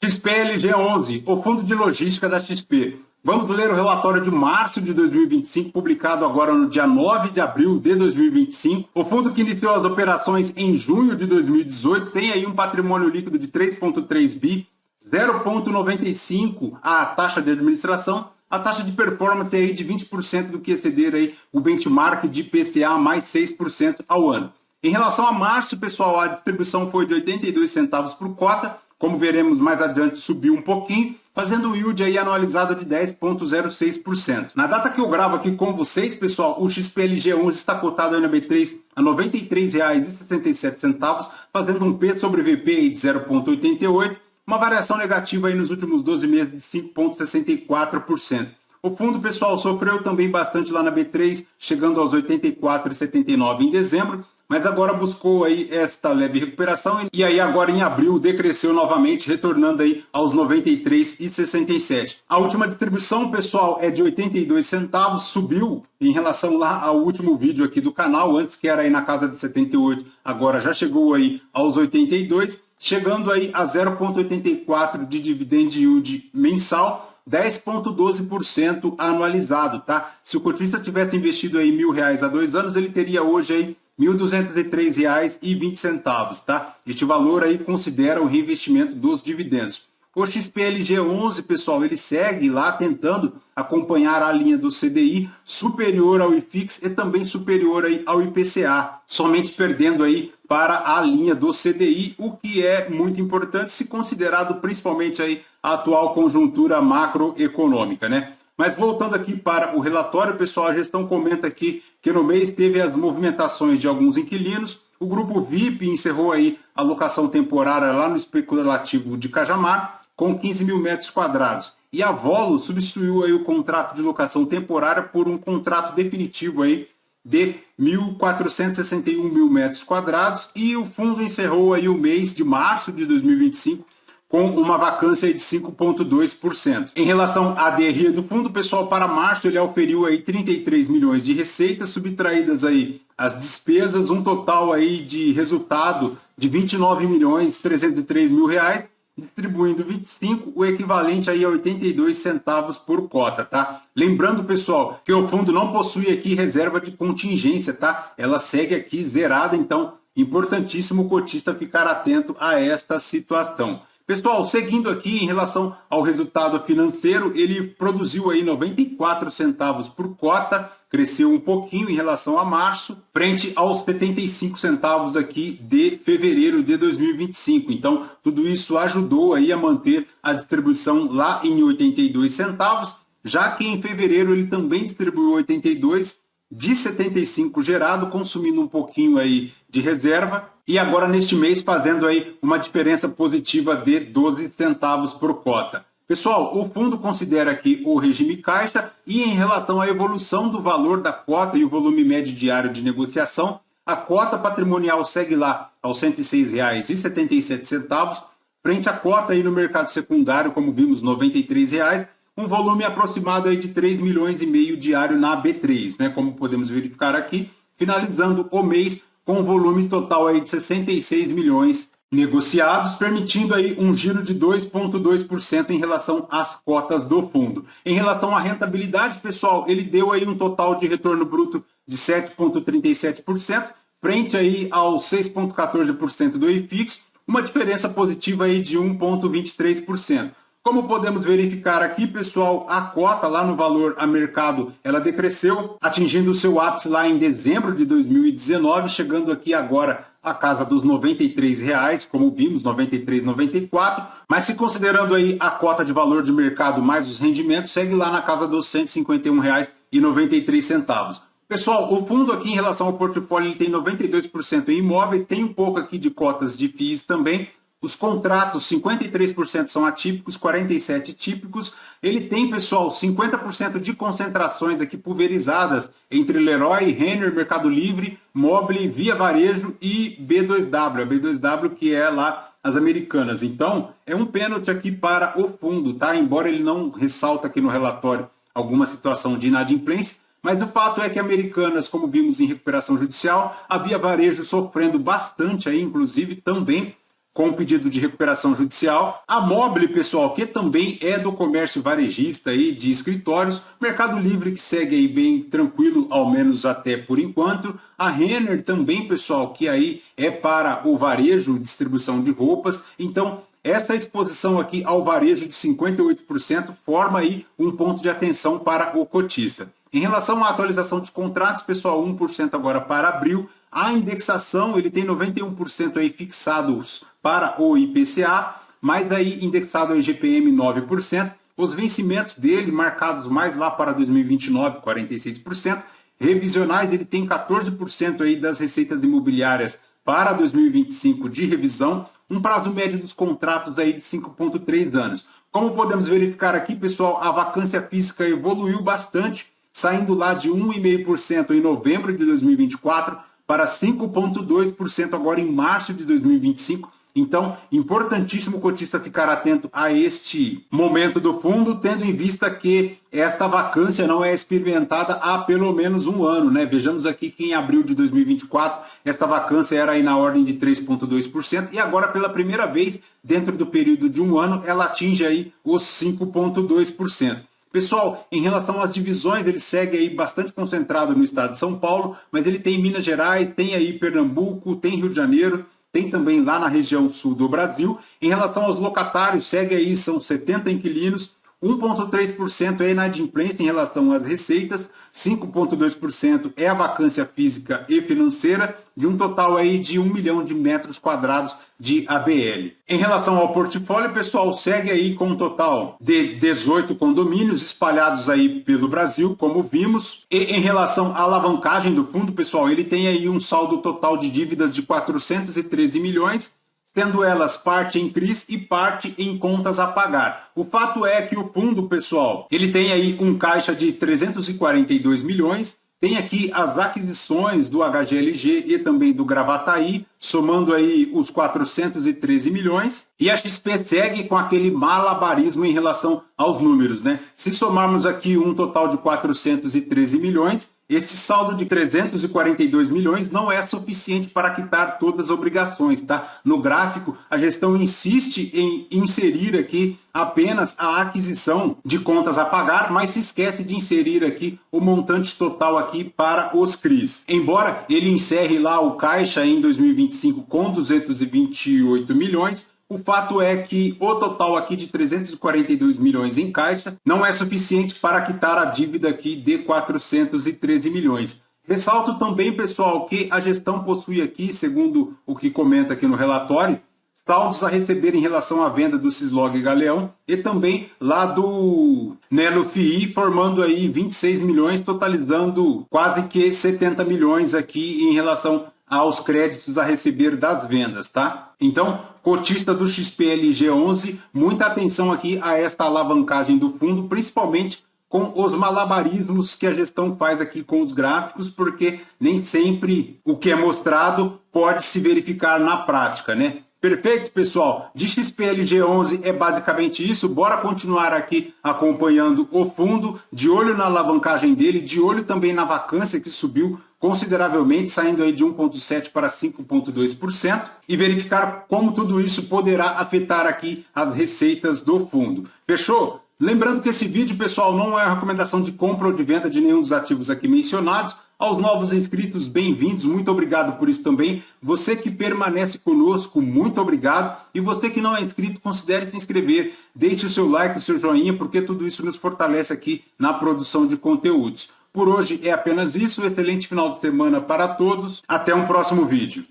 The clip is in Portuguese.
XPLG11, o fundo de logística da XP. Vamos ler o relatório de março de 2025, publicado agora no dia 9 de abril de 2025. O fundo que iniciou as operações em junho de 2018 tem aí um patrimônio líquido de 3,3 bi, 0,95 a taxa de administração, a taxa de performance é aí de 20% do que exceder aí o benchmark de IPCA mais 6% ao ano. Em relação a março, pessoal, a distribuição foi de 82 centavos por cota, como veremos mais adiante subiu um pouquinho, fazendo um yield aí anualizado de 10,06%. Na data que eu gravo aqui com vocês, pessoal, o XPLG11 está cotado aí na B3 a R$ 93,67, fazendo um P sobre VP aí de 0,88%, uma variação negativa aí nos últimos 12 meses de 5,64%. O fundo, pessoal, sofreu também bastante lá na B3, chegando aos 84,79 em dezembro, mas agora buscou aí esta leve recuperação e aí agora em abril decresceu novamente, retornando aí aos 93,67. A última distribuição, pessoal, é de 82 centavos, subiu em relação lá ao último vídeo aqui do canal, antes que era aí na casa de 78, agora já chegou aí aos 82, chegando aí a 0,84 de dividend yield mensal, 10,12% anualizado, tá? Se o cotista tivesse investido aí R$1.000 há 2 anos, ele teria hoje aí R$ 1.203,20, tá? Este valor aí considera o reinvestimento dos dividendos. O XPLG11, pessoal, ele segue lá tentando acompanhar a linha do CDI superior ao IFIX e também superior aí ao IPCA, somente perdendo aí para a linha do CDI, o que é muito importante se considerado principalmente aí a atual conjuntura macroeconômica, né? Mas voltando aqui para o relatório, pessoal, a gestão comenta aqui que no mês teve as movimentações de alguns inquilinos. O grupo VIP encerrou aí a locação temporária lá no especulativo de Cajamar com 15 mil metros quadrados. E a Volo substituiu aí o contrato de locação temporária por um contrato definitivo aí de 1.461 mil metros quadrados. E o fundo encerrou aí o mês de março de 2025 com uma vacância de 5,2%. Em relação à DRE do fundo, pessoal, para março ele auferiu aí 33 milhões de receitas, subtraídas aí as despesas, um total aí de resultado de 29 milhões 303 mil reais, distribuindo 25, o equivalente aí a 82 centavos por cota, tá? Lembrando, pessoal, que o fundo não possui aqui reserva de contingência, tá? Ela segue aqui zerada, então importantíssimo o cotista ficar atento a esta situação. Pessoal, seguindo aqui em relação ao resultado financeiro, ele produziu aí 94 centavos por cota, cresceu um pouquinho em relação a março, frente aos 75 centavos aqui de fevereiro de 2025. Então, tudo isso ajudou aí a manter a distribuição lá em 82 centavos, já que em fevereiro ele também distribuiu 82 de 75 gerado, consumindo um pouquinho aí de reserva, e agora neste mês fazendo aí uma diferença positiva de 12 centavos por cota. Pessoal, o fundo considera aqui o regime caixa e em relação à evolução do valor da cota e o volume médio diário de negociação, a cota patrimonial segue lá aos R$ 106,77, frente à cota aí no mercado secundário, como vimos, R$ 93,00, um volume aproximado aí de 3 milhões e meio diário na B3, né? Como podemos verificar aqui, finalizando o mês com um volume total aí de 66 milhões negociados, permitindo aí um giro de 2,2% em relação às cotas do fundo. Em relação à rentabilidade, pessoal, ele deu aí um total de retorno bruto de 7,37%, frente aí aos 6,14% do IFIX, uma diferença positiva aí de 1,23%. Como podemos verificar aqui, pessoal, a cota lá no valor a mercado, ela decresceu, atingindo o seu ápice lá em dezembro de 2019, chegando aqui agora a casa dos R$ 93,00, como vimos, 93,94. Mas se considerando aí a cota de valor de mercado mais os rendimentos, segue lá na casa dos R$ 151,93. Pessoal, o fundo aqui em relação ao portfólio, ele tem 92% em imóveis, tem um pouco aqui de cotas de FIIs também. Os contratos, 53% são atípicos, 47% típicos. Ele tem, pessoal, 50% de concentrações aqui pulverizadas entre Leroy, Renner, Mercado Livre, Mobile, Via Varejo e B2W. A B2W que é lá as Americanas. Então, é um pênalti aqui para o fundo, tá? Embora ele não ressalta aqui no relatório alguma situação de inadimplência, mas o fato é que Americanas, como vimos em recuperação judicial, a Via Varejo sofrendo bastante aí, inclusive, também com pedido de recuperação judicial. A Mobile, pessoal, que também é do comércio varejista aí de escritórios. Mercado Livre, que segue aí bem tranquilo, ao menos até por enquanto. A Renner também, pessoal, que aí é para o varejo, distribuição de roupas. Então, essa exposição aqui ao varejo de 58% forma aí um ponto de atenção para o cotista. Em relação à atualização de contratos, pessoal, 1% agora para abril. A indexação, ele tem 91% aí fixados para o IPCA, mas aí indexado ao IGPM 9%. Os vencimentos dele, marcados mais lá para 2029, 46%. Revisionais, ele tem 14% aí das receitas imobiliárias para 2025 de revisão. Um prazo médio dos contratos aí de 5,3 anos. Como podemos verificar aqui, pessoal, a vacância física evoluiu bastante, saindo lá de 1,5% em novembro de 2024 para 5,2% agora em março de 2025. Então, importantíssimo o cotista ficar atento a este momento do fundo, tendo em vista que esta vacância não é experimentada há pelo menos um ano, né? Vejamos aqui que em abril de 2024, esta vacância era aí na ordem de 3,2% e agora, pela primeira vez, dentro do período de um ano, ela atinge aí os 5,2%. Pessoal, em relação às divisões, ele segue aí bastante concentrado no estado de São Paulo, mas ele tem Minas Gerais, tem aí Pernambuco, tem Rio de Janeiro, tem também lá na região sul do Brasil. Em relação aos locatários, segue aí, são 70 inquilinos, 1,3% é inadimplência em relação às receitas, 5,2% é a vacância física e financeira, de um total aí de 1 milhão de metros quadrados de ABL. Em relação ao portfólio, pessoal, segue aí com um total de 18 condomínios espalhados aí pelo Brasil, como vimos. E em relação à alavancagem do fundo, pessoal, ele tem aí um saldo total de dívidas de 413 milhões, tendo elas parte em CRIs e parte em contas a pagar. O fato é que o fundo, pessoal, ele tem aí um caixa de 342 milhões, tem aqui as aquisições do HGLG e também do Gravataí, somando aí os 413 milhões. E a XP segue com aquele malabarismo em relação aos números, né? Se somarmos aqui um total de 413 milhões, esse saldo de 342 milhões não é suficiente para quitar todas as obrigações, tá? No gráfico, a gestão insiste em inserir aqui apenas a aquisição de contas a pagar, mas se esquece de inserir aqui o montante total aqui para os CRIs. Embora ele encerre lá o caixa em 2025 com 228 milhões, o fato é que o total aqui de 342 milhões em caixa não é suficiente para quitar a dívida aqui de 413 milhões. Ressalto também, pessoal, que a gestão possui aqui, segundo o que comenta aqui no relatório, saldos a receber em relação à venda do Cislog Galeão e também lá do Nelo FI, formando aí 26 milhões, totalizando quase que 70 milhões aqui em relação aos créditos a receber das vendas, tá? Então, cotista do XPLG11, muita atenção aqui a esta alavancagem do fundo, principalmente com os malabarismos que a gestão faz aqui com os gráficos, porque nem sempre o que é mostrado pode se verificar na prática, né? Perfeito, pessoal? De XPLG11 é basicamente isso. Bora continuar aqui acompanhando o fundo, de olho na alavancagem dele, de olho também na vacância que subiu consideravelmente, saindo aí de 1,7% para 5,2%, e verificar como tudo isso poderá afetar aqui as receitas do fundo. Fechou? Lembrando que esse vídeo, pessoal, não é uma recomendação de compra ou de venda de nenhum dos ativos aqui mencionados. Aos novos inscritos, bem-vindos, muito obrigado por isso também. Você que permanece conosco, muito obrigado. E você que não é inscrito, considere se inscrever. Deixe o seu like, o seu joinha, porque tudo isso nos fortalece aqui na produção de conteúdos. Por hoje é apenas isso. Excelente final de semana para todos. Até um próximo vídeo.